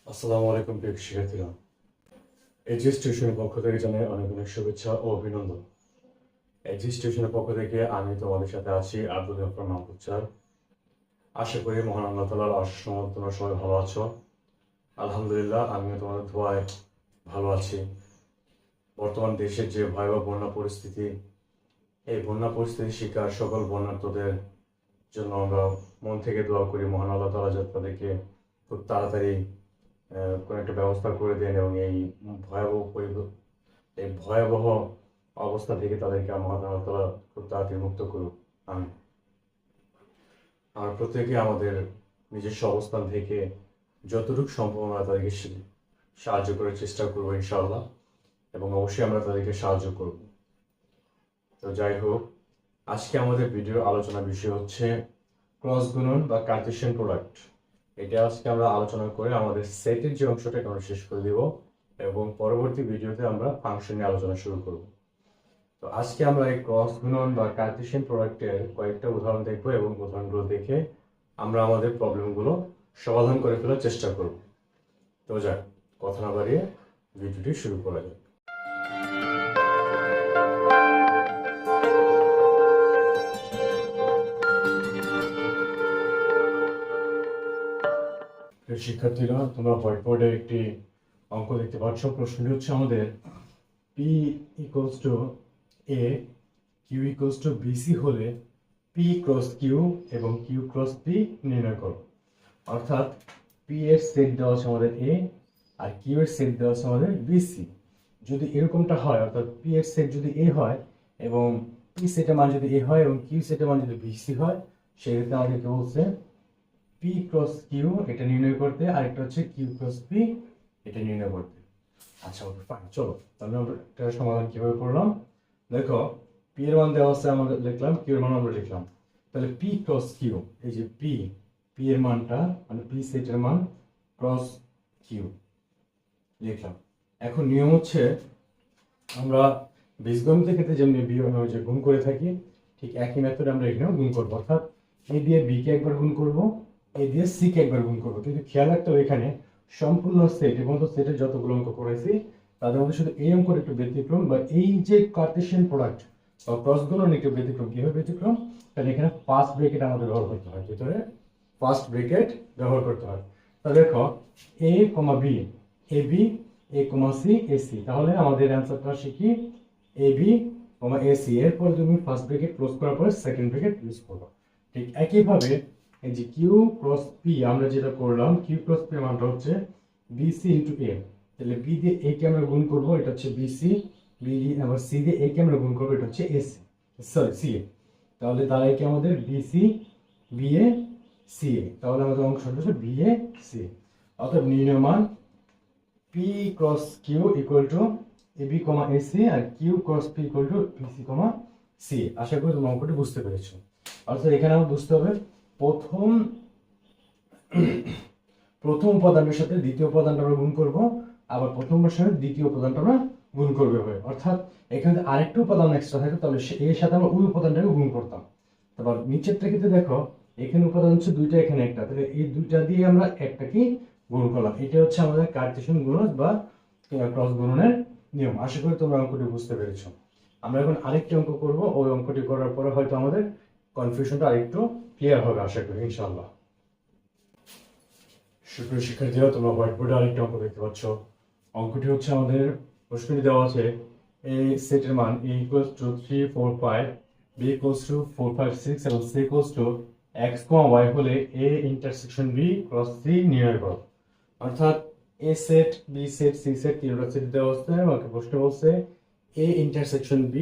আসসালামু আলাইকুম প্রিয় শিক্ষার্থীরা। এজিএস টিউশনের পক্ষ থেকে জানাই অনেক অনেক শুভেচ্ছা ও অভিনন্দন। এজিএস টিউশনের পক্ষ থেকে আমি তোমাদের সাথে আছি আব্দুল গফর মাহমুদ স্যার। আশা করি মহান আল্লাহ তাআলার অশেষ রহমতে তোমরা সবাই ভালো আছো। আলহামদুলিল্লাহ, আমিও তোমাদের দোয়ায় ভালো আছি। বর্তমান দেশের যে ভয়াবহ বন্যা পরিস্থিতি, এই বন্যা পরিস্থিতির শিকার সকল বন্যার্তদের জন্য আমরা মন থেকে দোয়া করি মহান আল্লাহ তাআলা যাতে তাদেরকে খুব তাড়াতাড়ি কোনো একটা ব্যবস্থা করে দেন এবং এই ভয়াবহ অবস্থা থেকে তাদেরকে মহান আল্লাহ তাআলা খুব তাড়াতাড়ি মুক্ত করুক। আমি আমরা প্রত্যেকে আমাদের নিজস্ব অবস্থান থেকে যতটুকু সম্ভব আমরা তাদেরকে সাহায্য করার চেষ্টা করবো ইনশাআল্লাহ, এবং অবশ্যই আমরা তাদেরকে সাহায্য করব। তো যাই হোক, আজকে আমাদের ভিডিওর আলোচনার বিষয় হচ্ছে ক্রস গুণন বা কার্টেশিয়ান প্রোডাক্ট। এটা আজকে আমরা আলোচনা করে আমাদের সেটের যে অংশটাকে আমরা শেষ করে দিব, এবং পরবর্তী ভিডিওতে আমরা ফাংশন নিয়ে আলোচনা শুরু করব। তো আজকে আমরা এই ক্রস গুণন বা কার্টেশিয়ান প্রোডাক্টের কয়েকটা উদাহরণ দেখব, এবং উদাহরণগুলো দেখে আমরা আমাদের প্রবলেমগুলো সমাধান করে ফেলার চেষ্টা করব। তো যাক, কথা না বাড়িয়ে ভিডিওটি শুরু করা যাক। শিক্ষার্থীরা, তোমরা হোয়াইট বোর্ডে একটি অঙ্ক দেখতে পাচ্ছ। প্রশ্নটি হচ্ছে আমাদের P equals to A, Q equals to BC হলে P ক্রস Q এবং Q ক্রস P নির্ণয় করো। অর্থাৎ P এর সেট দেওয়া আছে আমাদের A আর Q এর সেট দেওয়া আছে আমাদের BC। যদি এরকমটা হয়, অর্থাৎ P এর সেট যদি A হয় এবং P সেটের মান যদি A হয় এবং Q সেটের মান যদি BC হয়, সেক্ষেত্রে আমাদেরকে বলছে P ক্রস Q এটা নির্ণয় করতে, আর একটা হচ্ছে Q ক্রস P এটা নির্ণয় করতে। আচ্ছা, ফাইন, চলো তাহলে আমরা এটা সমাধান কিভাবে করলাম। দেখো, P এর মান দেওয়া আছে, আমরা লিখলাম, Q এর মান আমরা লিখলাম। তাহলে P ক্রস Q, এই যে P এর মানটা মানে P সেটের মান ক্রস Q লিখলাম। এখন নিয়ম হচ্ছে আমরা বীজগণিতের ক্ষেত্রে যেমনি যে গুণ করে থাকি, ঠিক একই মেথডে আমরা এখানেও গুণ করবো। অর্থাৎ A দিয়ে B কে একবার গুণ করবো, A দিয়ে C কে একবার গুণ করবো। কিন্তু খেয়াল রাখতে হবে, এখানে সম্পূর্ণ সেট এবং সেটের যতগুলো অঙ্ক করেছি তাদের মধ্যে শুধু এই অঙ্কের একটু ব্যতিক্রম, বা এই যে কার্টেশিয়ান প্রোডাক্ট বা ক্রস গুণন একটু ব্যতিক্রম। কি হবে ব্যতিক্রম? কারণ এখানে ফার্স্ট ব্রেকেট আমাদের ব্যবহার করতে হয়, ভিতরে ফার্স্ট ব্রেকেট ব্যবহার করতে হয়। তাহলে দেখো, A, B, AB, A, C, AC। তাহলে আমাদের অ্যান্সারটা শিখি AB, AC। এরপর তুমি ফার্স্ট ব্রেকেট ক্লোজ করার পরে সেকেন্ড ব্রেকেট ইউজ করবে। ঠিক একইভাবে এই যে Q ক্রস P আমরা যেটা করলাম, Q ক্রস P মানটা হচ্ছে BC ইন্টু A। তাহলে B দিয়ে A কে আমরা গুণ করবো, এটা হচ্ছে BC। B দিয়ে আবার C দিয়ে A কে আমরা গুণ করবো, এটা হচ্ছে AC, সরি CA। তাহলে দাঁড়ায় কি আমাদের BC BA CA। তাহলে আমাদের অংশটা হচ্ছে BA CA। অর্থাৎ নির্ণয় মান P cross Q equal to AB, AC, আর Q cross P equal to BC, CA। আশা করি তোমরা অঙ্কটি বুঝতে পেরেছো। অর্থাৎ এখানে আমার বুঝতে হবে প্রথম উপাদানের সাথে দ্বিতীয় উপাদানটা আমরা গুণ করব, আবার প্রথমটার সাথে দ্বিতীয় উপাদানটা আমরা গুণ করবে হবে। অর্থাৎ এখানে আরেকটা উপাদান এক্সট্রা থাকে, তাহলে এর সাথে আমরা ওই উপাদানটাকে গুণ করতাম। তারপর নিচের থেকে দেখো, এখানে উপাদান হচ্ছে দুইটা, এখানে একটা, তাহলে এই দুইটা দিয়ে আমরা একটাকে গুণ করলাম। এটা হচ্ছে আমাদের কার্টেশিয়ান গুণন বা ক্রস গুণনের নিয়ম। আশা করি তোমরা অঙ্কটি বুঝতে পেরেছো। আমরা এখন আরেকটি অঙ্ক করব, ওই অঙ্কটি করার পরে হয়তো আমাদের কনফিউশনটা আরেকটু ক্লিয়ার হবে আশা করি ইনশাআল্লাহ। সুপ্রিয় শিক্ষার্থীরা, তোমরা হোয়াইট বোর্ডে আরেকটি অঙ্ক দেখতে পাচ্ছ। অঙ্কটি হচ্ছে আমাদের প্রশ্নটি দেওয়া আছে A সেটের মান A equals to 3, 4, 5, B equals to 4, 5, 6 এবং C equals to x, y হলে A intersection B cross C নির্ণয় করো। অর্থাৎ A set, B set, C set তিনটা সেট দেওয়া আছে, আমাকে প্রশ্ন বলছে A ইন্টারসেকশন B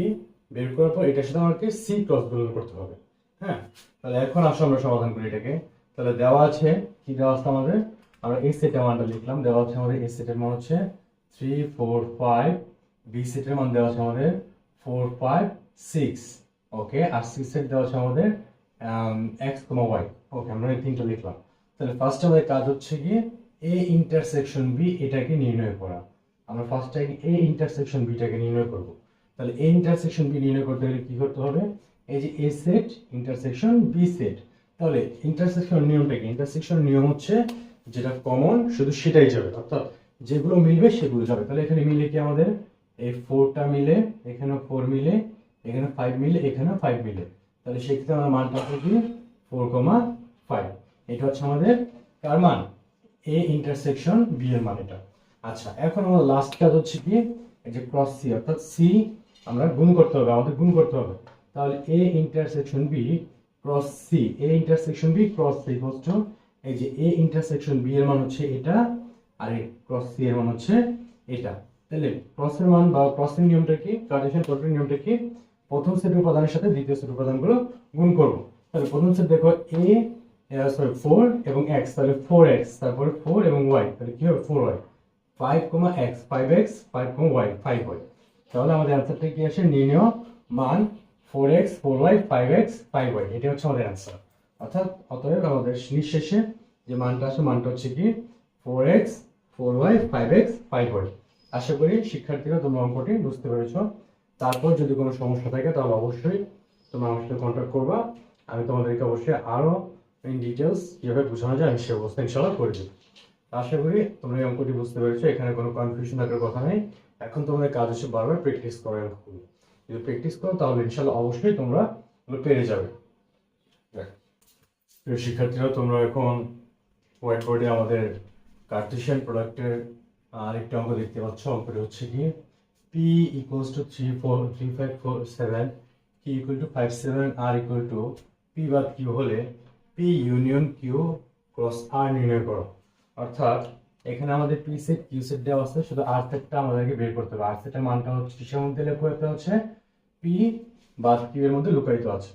বের করার পর এটার সাথে আমাকে C ক্রস গুণন করতে হবে। হ্যাঁ, তাহলে এখন আসো আমরা সমাধান করি এটাকে। তাহলে দেওয়া আছে, কি দেওয়া আছে আমাদের, আমরা A সেটের মানটা লিখলাম। দেওয়া আছে আমাদের A সেটের মান হচ্ছে 3, 4, 5, B সেটের মান দেওয়া আছে আমাদের 4, 5, 6, ওকে। আর C সেট দেওয়া আছে আমাদের x, y, ওকে। আমরা এই তিনটা লিখলাম। তাহলে ফার্স্ট আমাদের কাজ হচ্ছে কি A ইন্টারসেকশন B এটাকে নির্ণয় করা। আমরা first time A intersection B টাকে নির্ণয় করব। তাহলে A ইন্টারসেকশন B নির্ণয় করতে গেলে কি করতে হবে, এই যে A set intersection B set. তাহলে ইন্টারসেকশন নিয়মটা কি? ইন্টারসেকশন নিয়ম হচ্ছে যেটা কমন শুধু সেটাই যাবে, অর্থাৎ যেগুলো মিলবে সেগুলো যাবে। তাহলে এখানে মিলে কি আমাদের এই 4টা মিলে, এখানে 4 মিলে, এখানে 5 মিলে, এখানে 5 মিলে, তাহলে সেক্ষেত্রে আমার মানটা হবে কি 4,5। এটা হচ্ছে আমাদের কার মান, এ ইন্টারসেকশন বি এর মান এটা। আচ্ছা, এখন আমাদের লাস্ট কাজ হচ্ছে কি, এই যে ক্রস সি, অর্থাৎ সি আমরা গুণ করতে হবে, আমাদের গুণ করতে হবে। তাহলে A intersection B cross C, A intersection B cross C equals to, এই যে এ ইন্টারসেকশন বি এর মান হচ্ছে এটা, আর এই ক্রস সি এর মান হচ্ছে এটা। তাহলে ক্রসের মান বা ক্রসের নিয়মটা কি, কার্টেশিয়ান প্রোডাক্টের নিয়মটা কি, প্রথম সেট উপাদানের সাথে দ্বিতীয় সেট উপাদানগুলো গুণ করব। তাহলে প্রথম সেট দেখো এ সরি 4 এবং x, তাহলে 4x, তারপরে 4 এবং y, তাহলে কি হবে 4y, 5, x 5x 5, y 5y। তাহলে আমাদের অ্যান্সারটা কি আসে, নির্ণয় মান 4x 4y 5x 5y, এটা হচ্ছে আমাদের অ্যান্সার। অর্থাৎ অতএব আমাদের নিঃশেষে যে মানটা আসে, মানটা হচ্ছে কি 4x 4y 5x 5y। আশা করি শিক্ষার্থীরা তোমরা অঙ্কটি বুঝতে পেরেছো। তারপর যদি কোনো সমস্যা থাকে তাহলে অবশ্যই তোমরা আমার সাথে কন্ট্যাক্ট করবা, আমি তোমাদেরকে অবশ্যই আরো ইন ডিটেলস কিভাবে বোঝানো যায় আমি সে অবস্থা ইনশাআল্লাহ করে দেবো। আশা করি তোমরা এই অঙ্কটি বুঝতে পেরেছো, এখানে কোনো কনফিউশন থাকার কথা নেই। এখন তোমাদের কাজ হচ্ছে বারবার প্র্যাকটিস করা, যদি প্র্যাকটিস করো তাহলে ইনশাআল্লাহ অবশ্যই তোমরা পেরে যাবে। প্রিয় শিক্ষার্থীরা, তোমরা এখন হোয়াইট বোর্ডে আমাদের কার্টেশিয়ান প্রোডাক্টের আরেকটা অঙ্ক দেখতে পাচ্ছ। অঙ্কটি হচ্ছে কি P equals to 3 4 3 5 4 7, Q equal to 5 7, R equal to P বাদ Q হলে P union Q cross R নির্ণয় করো। অর্থাৎ এখানে আমাদের P সেট Q সেট দেওয়া আছে, শুধু R সেটটা আমাদেরকে বের করতে হবে। R সেটের মানটা হচ্ছে কিসের মধ্যে লুকায়িত আছে, P বাদ Q এর মধ্যে লুকায়িত আছে।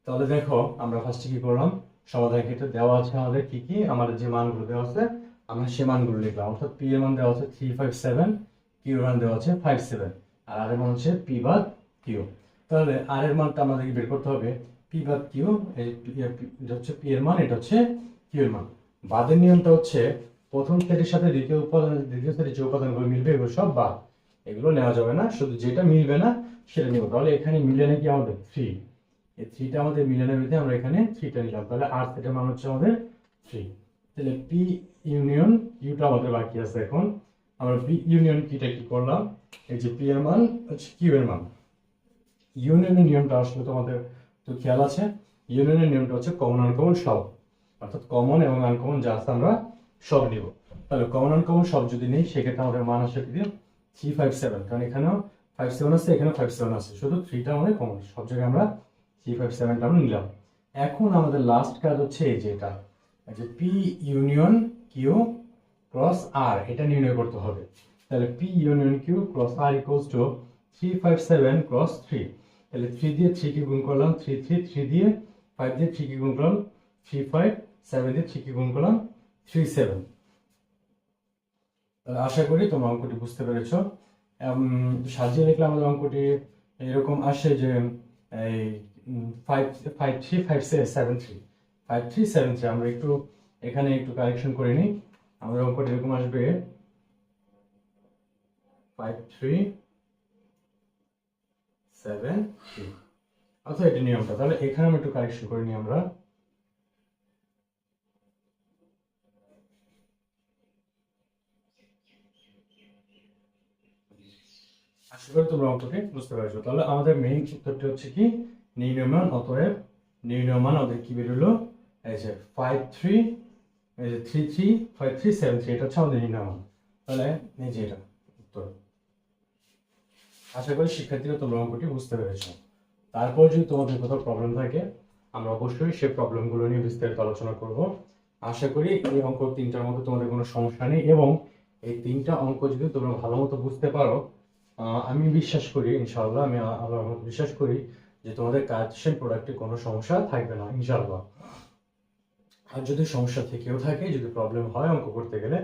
তাহলে দেখো আমরা ফার্স্টে কি করলাম, সমাধানের ক্ষেত্রে দেওয়া আছে আমাদের কি কি, আমাদের যে মানগুলো দেওয়া আছে আমরা সে মানগুলো লিখলাম। অর্থাৎ P এর মান দেওয়া আছে 3 5 7, Q এর মান দেওয়া আছে 5 7, আর R এর মান হচ্ছে P বাদ Q। তাহলে R এর মানটা আমাদেরকে বের করতে হবে, P বাদ Q, এটা হচ্ছে P এর মান, এটা হচ্ছে Q এর মান। বাদের নিয়মটা হচ্ছে প্রথম সেটের সাথে দ্বিতীয় সেটের যে উপাদানগুলো মিলবে এগুলো সব বাদ, এগুলো নেওয়া যাবে না, শুধু যেটা মিলবে না সেটা নিব। তাহলে এখানে মিলে নাকি আমাদের 3, এই 3টা আমাদের মিলানের ভিতরে আমরা এখানে 3টা নিলাম, তাহলে R সেটের মান হচ্ছে আমাদের 3। তাহলে P ইউনিয়ন Qটা আমাদের বাকি আছে। এখন আমরা P ইউনিয়ন Qটা কি করলাম, এই যে P এর মান হচ্ছে Q এর মান। ইউনিয়নের নিয়মটা আসলে তোমাদের তো খেয়াল আছে, ইউনিয়নের নিয়মটা হচ্ছে কমন আনকমন সব, অর্থাৎ কমন এবং আনকমন যা আছে আমরা সব নিব। তাহলে কমন আনকমন সব যদি নেই সেক্ষেত্রে আমাদের মান আসে কি 3 5 7, কারণ এখানেও 5 7 আছে, এখানেও 5 7 আছে, শুধু 3টা আমাদের কমন, সব জায়গায় আমরা 3 5 7টা আমরা নিলাম। এখন আমাদের লাস্ট কাজ হচ্ছে এই যে এটা, যে P union Q cross R, এটা নির্ণয় করতে হবে। তাহলে P union Q cross R equals to 3 5 7 cross 3। তাহলে 3 দিয়ে 3 কে গুণ করলাম 3 3, 3 দিয়ে 5 দিয়ে 3 কে গুণ করলাম 3 5, 7 দিয়ে 3 কে গুণ করলাম 3 7। আশা করি তোমরা অঙ্কটি বুঝতে পেরেছো। সাজিয়ে লিখলে আমাদের অঙ্কটি এরকম আসে যে এই 5 5 3 5 7 3 5 3 7 3। আমরা একটু এখানে একটু কারেকশন করে নিই, আমাদের অঙ্কটি এরকম আসবে 5 3 7 3, আচ্ছা এটা নিয়মটা। তাহলে এখানে আমি একটু কারেকশন করে নিই আমরা। আশা করি তোমরা অঙ্কটি বুঝতে পারছো। তাহলে আমাদের মেইন সূত্রটি হচ্ছে কি, নির্ণয় মান, অতএব নির্ণয় মান আমাদের কি বেরোলো, এই যে 5 3, এই যে 3 3 5 3 7 3, এটা হচ্ছে আমাদের নির্ণয় মান। তাহলে এই যে এটা উত্তর। আশা করি শিক্ষার্থীরা তোমরা অঙ্কটি বুঝতে পেরেছো। তারপর যদি তোমাদের কোথাও প্রবলেম থাকে আমরা অবশ্যই সেই প্রবলেমগুলো নিয়ে বিস্তারিত আলোচনা করব। আশা করি এই অঙ্ক 3টার মধ্যে তোমাদের কোনো সমস্যা নেই, এবং এই 3টা অঙ্ক যদি তোমরা ভালো মতো বুঝতে পারো, আমি বিশ্বাস করি ইনশাআল্লাহ, আমি আল্লাহর মতো বিশ্বাস করি যে তোমাদের কার্টেশিয়ান প্রোডাক্টে কোনো সমস্যা থাকবে না ইনশাআল্লাহ। আর যদি সমস্যা থেকেও থাকে, যদি প্রবলেম হয় অঙ্ক করতে গেলে,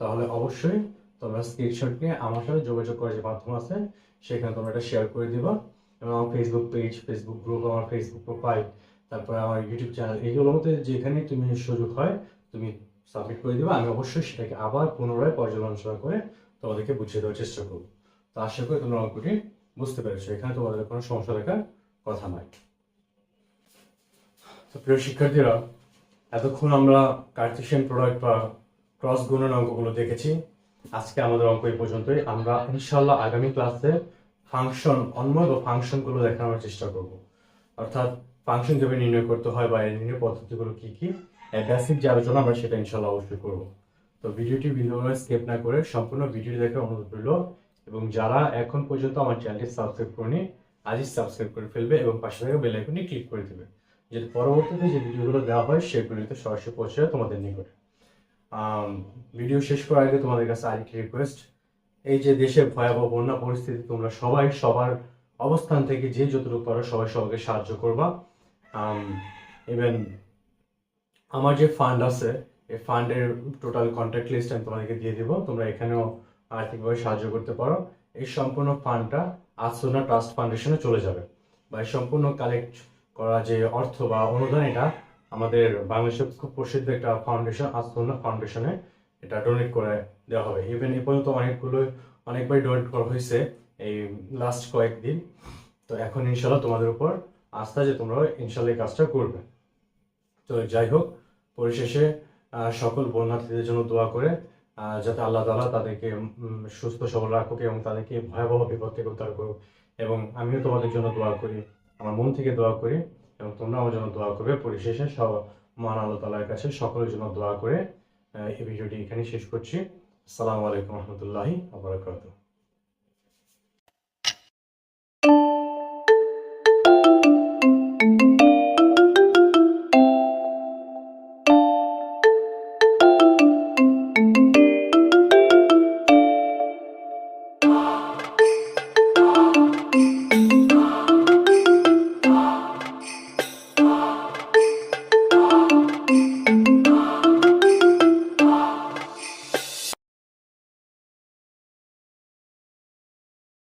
তাহলে অবশ্যই তোমরা স্ক্রিনশট নিয়ে আমার সাথে যোগাযোগ করার যে মাধ্যম আছে সেখানে তোমরা এটা শেয়ার করে দিবা, এবং আমার ফেসবুক পেজ, ফেসবুক গ্রুপ, আমার ফেসবুক প্রোফাইল, তারপরে আমার ইউটিউব চ্যানেল, এইগুলোর মধ্যে যেখানে তুমি সুযোগ হয় তুমি সাবমিট করে দিবা। আমি অবশ্যই সেটাকে আবার পুনরায় পর্যালোচনা করে তোমাদেরকে বুঝিয়ে দেওয়ার চেষ্টা করবো। তো আশা করি তোমরা অঙ্কটি বুঝতে পেরেছো, এখানে তোমাদের কোনো সমস্যা থাকার কথা নয়। তো প্রিয় শিক্ষার্থীরা, এতক্ষণ আমরা কার্টেশিয়ান প্রোডাক্ট বা ক্রস গুণন অঙ্কগুলো দেখেছি। আজকে আমাদের অঙ্ক এই পর্যন্তই। আমরা ইনশাল্লাহ আগামী ক্লাসে ফাংশন অন্বয় বা ফাংশনগুলো দেখানোর চেষ্টা করব। অর্থাৎ ফাংশন কিভাবে নির্ণয় করতে হয় বা এর নির্ণয় পদ্ধতিগুলো কি কি, বেসিক যে আলোচনা আমরা সেটা ইনশাল্লাহ অবশ্যই করব। তো ভিডিওটি বিন্দুভাবে স্কিপ না করে সম্পূর্ণ ভিডিওটি দেখার অনুরোধ রইল, এবং যারা এখন পর্যন্ত আমার চ্যানেলটি সাবস্ক্রাইব করেনি আজই সাবস্ক্রাইব করে ফেলবে এবং পাশে থাকা বেল আইকনে ক্লিক করে দেবে, যাতে পরবর্তীতে যে ভিডিওগুলো দেওয়া হয় সেগুলিতে সরাসরি পৌঁছে যায় তোমাদের নিকটে। ভিডিও শেষ করার আগে তোমাদের কাছে আরেকটি রিকোয়েস্ট, এই যে দেশের ভয়াবহ বন্যা পরিস্থিতি, তোমরা সবাই সবার অবস্থান থেকে যে যতটুকু পারো সবাই সবাইকে সাহায্য করবা। ইভেন আমার যে ফান্ড আছে এই ফান্ডের টোটাল কন্ট্যাক্ট লিস্ট আমি তোমাদেরকে দিয়ে দিব, তোমরা এখানেও আর্থিকভাবে সাহায্য করতে পারো। এই সম্পূর্ণ ফান্ডটা আসুনা ট্রাস্ট ফাউন্ডেশনে চলে যাবে, বা এই সম্পূর্ণ কালেক্ট করা যে অর্থ বা অনুদান এটা আমাদের বাংলাদেশের খুব প্রসিদ্ধ একটা ফাউন্ডেশন আসুনা ফাউন্ডেশনে এটা ডোনেট করে দেওয়া হবে। ইভেন এ পর্যন্ত অনেকবার ডোনেট করা হয়েছে এই লাস্ট কয়েকদিন। তো এখন ইনশাল্লাহ তোমাদের উপর আস্থা যে তোমরা ইনশাল্লাহ এই কাজটা করবে। তো যাই হোক, পরিশেষে সকল বন্যার্থীদের জন্য দোয়া করে যাতে আল্লাহ তাআলা তাদেরকে সুস্থ সবল রাখুক এবং তাদেরকে ভয়াবহ বিপদ থেকে উদ্ধার করুক। এবং আমিও তোমাদের জন্য দোয়া করি, আমার মন থেকে দোয়া করি, এবং তোমরা আমার জন্য দোয়া করবে। পরিশেষে সব মহান আল্লাহ তাআলার কাছে সকলের জন্য দোয়া করে এই ভিডিওটি এখানে শেষ করছি। আসসালামু আলাইকুম রহমতুল্লাহি ওয়া বারাকাতুহু।